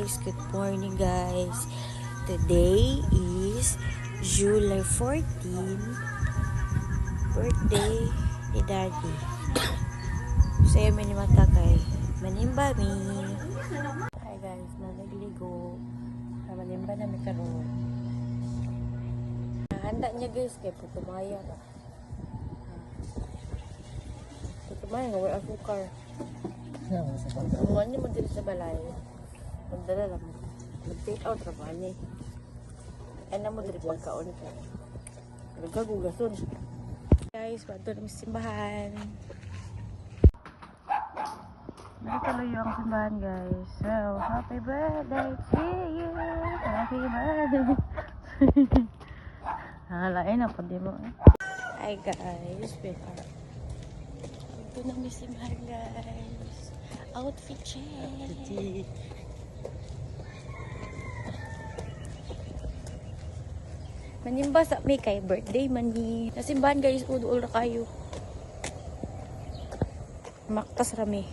guys, good morning guys. Today is July 14, birthday ni Daddy. Saya minimata kay manimba mi. Hi guys, nagligo. Manimba na mi karon. Handa niya guys kay putumaya ka. Putumaya nga wala sukar. Umuan niya mo dito sa balay. Magdala lang. Mag-take out ra ba niya. Ano mo dito pagkaon ka. Nagkagugason. Guys, bago na simbahan. Nagkaloy ang simbahan guys. So, happy birthday to you. Happy birthday. Nakalain na pa di mo. Hi guys. Ito na may simbahan guys. Outfit check. Manimba sa may kay birthday man ni. Nasimbahan guys, uduol ra kayo. Maktas rami.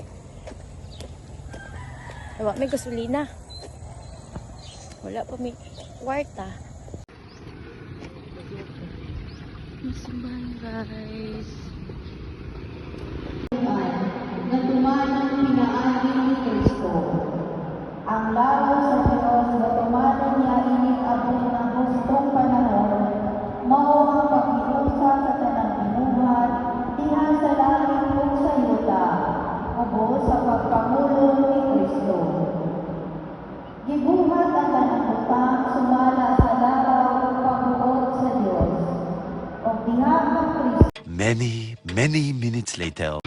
Wala may gasolina. Wala pa may kwarta. Nasimbahan guys. Na tumanang pinaagi ni Kristo. Ang laro sa Diyos na tumanang niya inikabot ng gustong panahon, mao ang pag-iusa sa tanang binuhat, diha sa langit ug sa yuta, ubos sa pagpangulo ni Kristo. Gibuhat ang tanang utang sumala sa laraw ug pagbuot sa Diyos. O diha ang Kristo. Many minutes later.